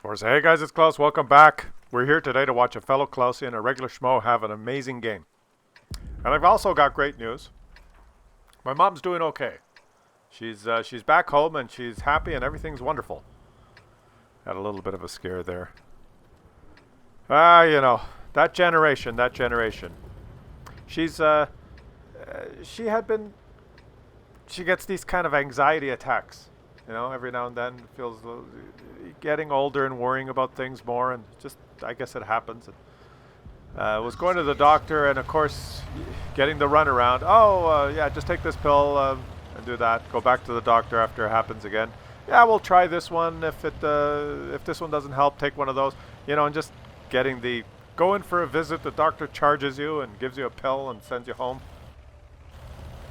Forza. Hey guys, it's Klaus. Welcome back. We're here today to watch a fellow Klausian, a regular schmo, have an amazing game. And I've also got great news. My mom's doing okay. She's back home and she's happy and everything's wonderful. Had a little bit of a scare there. You know, that generation. She's she gets these kind of anxiety attacks. You know, every now and then feels getting older and worrying about things more, and just I guess it happens. Was going to the doctor, and of course, getting the runaround. Yeah, just take this pill and do that. Go back to the doctor after it happens again. Yeah, we'll try this one. If this one doesn't help, take one of those. You know, and just go in for a visit. The doctor charges you and gives you a pill and sends you home.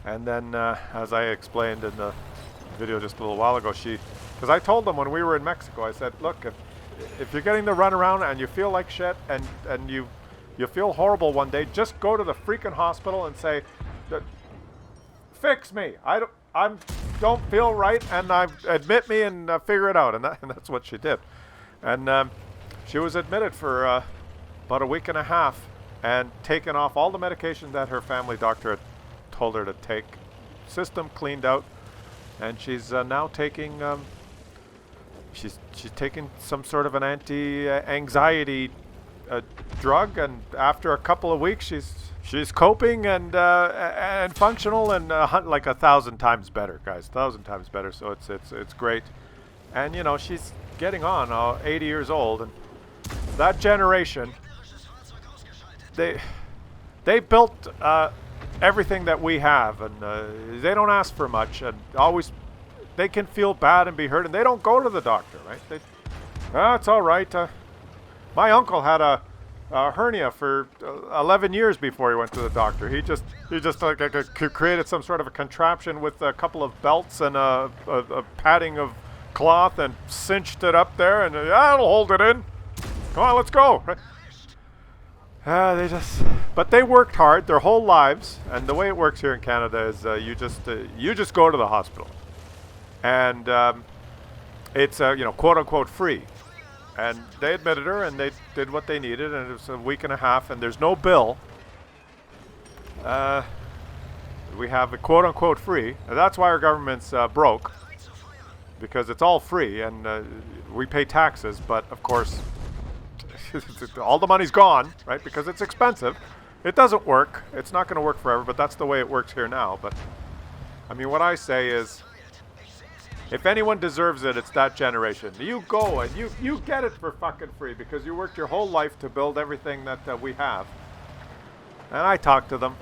And then, as I explained in the video just a little while ago, because I told them when we were in Mexico, I said, look, if you're getting the runaround and you feel like shit and you feel horrible one day, just go to the freaking hospital and say, fix me. I don't feel right, and admit me and figure it out. And that's what she did. And she was admitted for about a week and a half and taken off all the medication that her family doctor had told her to take. System cleaned out. And she's now taking she's taking some sort of an anti-anxiety drug, and after a couple of weeks she's coping and functional and like 1,000 times better, guys, 1,000 times better. So it's great, and you know she's getting on 80 years old, and that generation they built everything that we have, and they don't ask for much, and always they can feel bad and be hurt, and they don't go to the doctor, right? It's all right. My uncle had a hernia for 11 years before he went to the doctor. He just created some sort of a contraption with a couple of belts and a padding of cloth and cinched it up there, and that'll hold it in. Come on, let's go. But they worked hard their whole lives, and the way it works here in Canada is you just go to the hospital, and it's you know, quote unquote free, and they admitted her and they did what they needed, and it was a week and a half, and there's no bill. We have a quote unquote free, and that's why our government's broke, because it's all free, and we pay taxes, but of course all the money's gone, right? Because it's expensive. It doesn't work. It's not going to work forever, but that's the way it works here now. But I mean, what I say is, if anyone deserves it, it's that generation. You go and you get it for fucking free because you worked your whole life to build everything that we have. And I talk to them,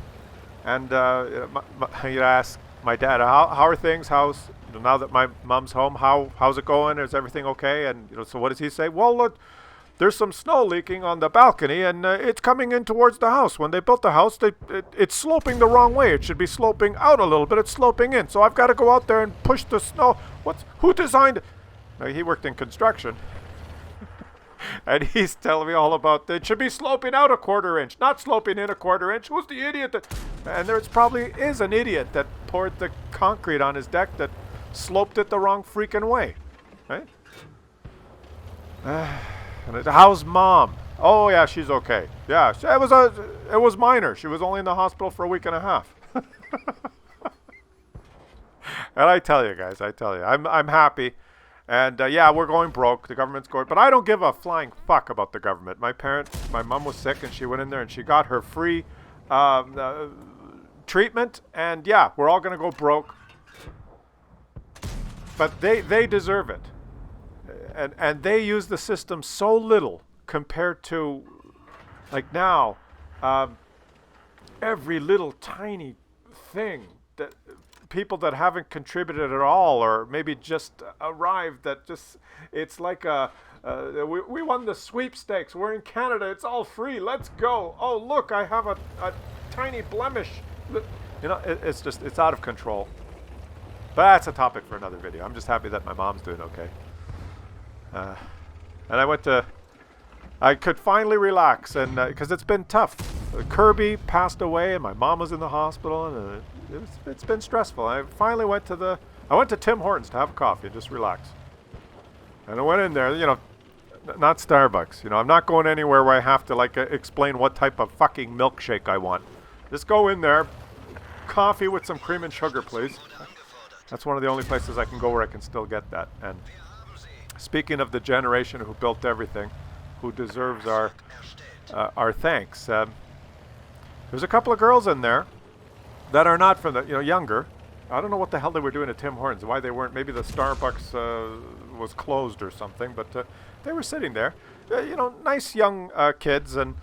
and you ask my dad, how are things? Now that my mom's home, how's it going? Is everything okay? And you know, so what does he say? Well, look, there's some snow leaking on the balcony, and it's coming in towards the house. When they built the house, it's sloping the wrong way. It should be sloping out a little bit. It's sloping in. So I've got to go out there and push the snow. Who designed it? Now, he worked in construction. And he's telling me all about that. It should be sloping out a quarter inch, not sloping in a quarter inch. Who's the idiot that... And there probably is an idiot that poured the concrete on his deck that sloped it the wrong freaking way. Right? How's mom? Oh yeah, she's okay. Yeah, it was minor. She was only in the hospital for a week and a half. And I tell you guys, I'm happy, and yeah, we're going broke. The government's going, but I don't give a flying fuck about the government. My mom was sick, and she went in there and she got her free treatment, and yeah, we're all gonna go broke, but they deserve it. And they use the system so little compared to, like now, every little tiny thing that people that haven't contributed at all, or maybe just arrived, that just, it's like we won the sweepstakes. We're in Canada. It's all free. Let's go. Oh, look, I have a tiny blemish. You know, it's out of control. But that's a topic for another video. I'm just happy that my mom's doing okay. And I could finally relax, and because it's been tough. Kirby passed away, and my mom was in the hospital, and it's been stressful. I finally went to Tim Hortons to have a coffee and just relax. And I went in there, you know, Not Starbucks. You know, I'm not going anywhere where I have to like explain what type of fucking milkshake I want. Just go in there, coffee with some cream and sugar, please. That's one of the only places I can go where I can still get that. And speaking of the generation who built everything, who deserves our thanks, there's a couple of girls in there that are not from the, younger. I don't know what the hell they were doing at Tim Hortons, why they weren't. Maybe the Starbucks was closed or something, but they were sitting there. Nice young kids, and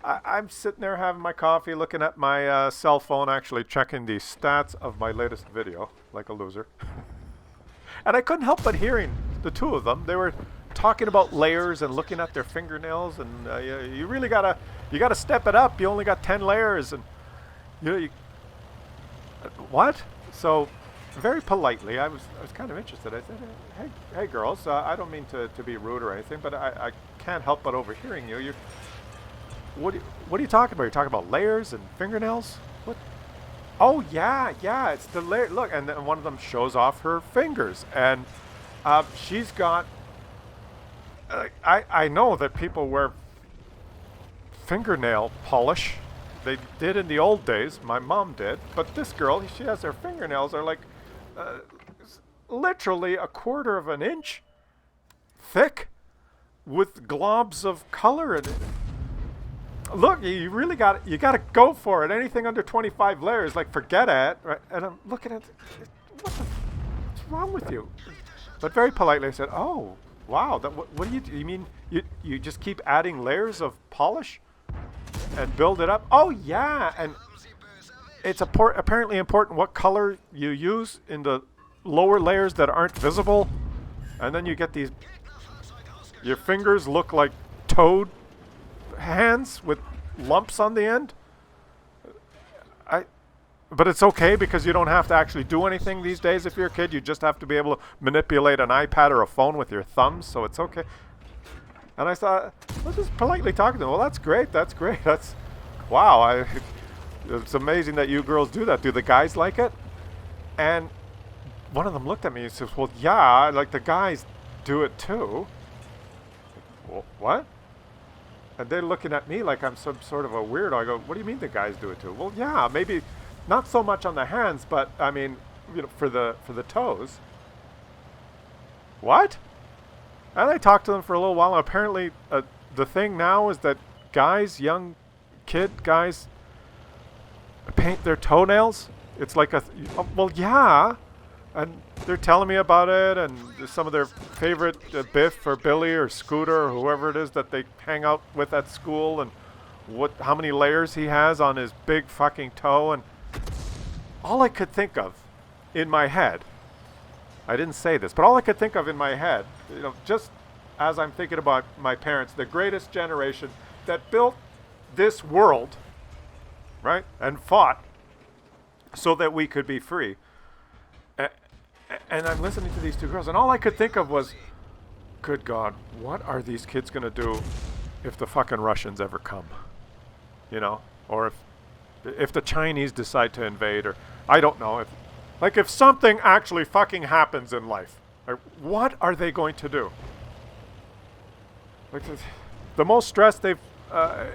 I'm sitting there having my coffee, looking at my cell phone, actually checking the stats of my latest video, like a loser. And I couldn't help but hearing the two of them. They were talking about layers and looking at their fingernails, and you really gotta step it up. You only got 10 layers, and what? So, very politely, I was kind of interested. I said, hey girls, I don't mean to be rude or anything, but I can't help but overhearing you. What are you talking about? You're talking about layers and fingernails? What? Oh yeah, it's the layer. Look, and then one of them shows off her fingers, and she's got. I know that people wear fingernail polish. They did in the old days. My mom did. But this girl, she has her fingernails are like literally a quarter of an inch thick with globs of color in it. Look, you really got to go for it. Anything under 25 layers, like forget it. Right? And I'm looking at what's wrong with you? But very politely I said, "Oh, wow. What do you do? You mean you just keep adding layers of polish and build it up?" Oh yeah, and it's apparently important what color you use in the lower layers that aren't visible, and then you get these. Your fingers look like toad hands with lumps on the end. But it's okay because you don't have to actually do anything these days. If you're a kid, you just have to be able to manipulate an iPad or a phone with your thumbs, so it's okay. And I thought, let's just politely talk to them. Well, that's great. That's wow. It's amazing that you girls do that. Do the guys like it? And one of them looked at me and says, "Well, yeah, like the guys do it too." Well, what? And they're looking at me like I'm some sort of a weirdo. I go, "What do you mean the guys do it too?" Well, yeah, maybe not so much on the hands, but I mean, for the toes. What? And I talked to them for a little while, and apparently the thing now is that young kid guys, paint their toenails. It's like well, yeah. And they're telling me about it, and some of their favorite Biff or Billy or Scooter or whoever it is that they hang out with at school, and how many layers he has on his big fucking toe. And all I could think of in my head, I didn't say this, but all I could think of in my head, just as I'm thinking about my parents, the greatest generation that built this world, right, and fought so that we could be free. And I'm listening to these two girls, and all I could think of was, good God, what are these kids going to do if the fucking Russians ever come? Or if the Chinese decide to invade, or I don't know, if something actually fucking happens in life, what are they going to do? Like the most stress they've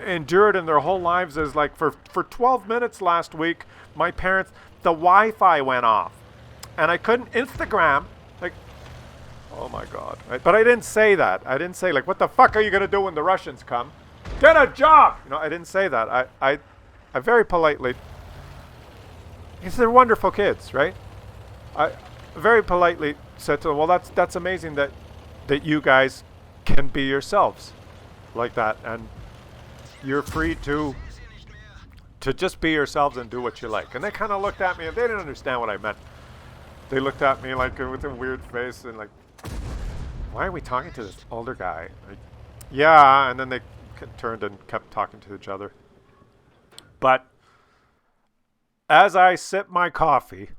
endured in their whole lives is like for 12 minutes last week, my parents, the Wi-Fi went off. And I couldn't Instagram, like, oh my God. Right? But I didn't say that. I didn't say, like, what the fuck are you going to do when the Russians come? Get a job! I didn't say that. I very politely, because they're wonderful kids, right? I very politely said to them, well, that's amazing that you guys can be yourselves like that. And you're free to just be yourselves and do what you like. And they kind of looked at me, and they didn't understand what I meant. They looked at me like with a weird face and like, why are we talking to this older guy? Like, yeah, and then they turned and kept talking to each other. But as I sipped my coffee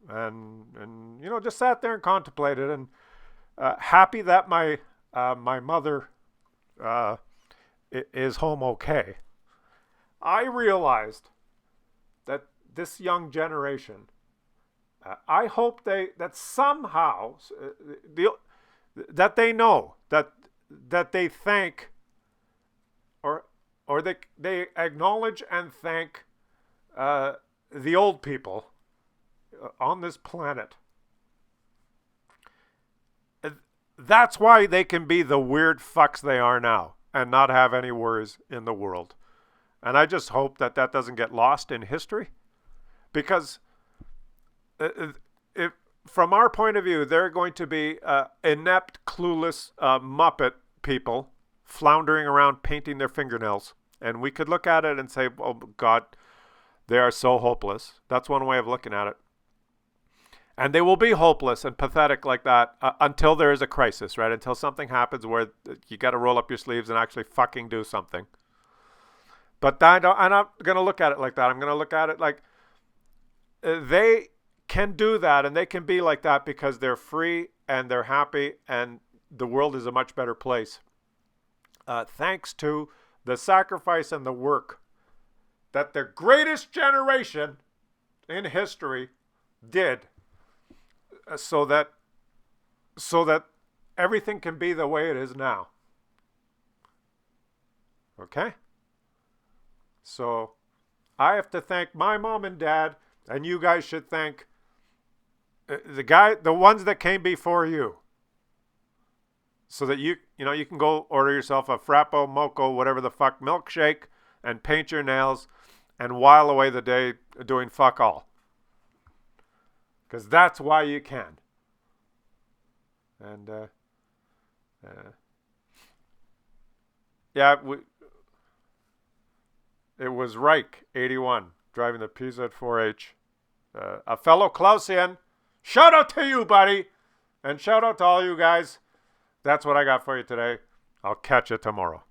and just sat there and contemplated, and happy that my mother is home okay, I realized that this young generation, I hope that somehow that they know that that they thank or they acknowledge and thank the old people on this planet. That's why they can be the weird fucks they are now and not have any worries in the world. And I just hope that that doesn't get lost in history, because if, from our point of view, they're going to be inept, clueless Muppet people floundering around painting their fingernails. And we could look at it and say, oh, God, they are so hopeless. That's one way of looking at it. And they will be hopeless and pathetic like that until there is a crisis, right? Until something happens where you got to roll up your sleeves and actually fucking do something. But I'm not going to look at it like that. I'm going to look at it like they can do that, and they can be like that because they're free and they're happy and the world is a much better place. Thanks to the sacrifice and the work that the greatest generation in history did, so that everything can be the way it is now. Okay? So I have to thank my mom and dad, and you guys should thank the ones that came before you, so that you can go order yourself a Frappo, Moco, whatever the fuck milkshake, and paint your nails and while away the day doing fuck all. Because that's why you can. And it was Reich, 81, driving the PZ 4H. A fellow Clausian. Shout out to you, buddy. And shout out to all you guys. That's what I got for you today. I'll catch you tomorrow.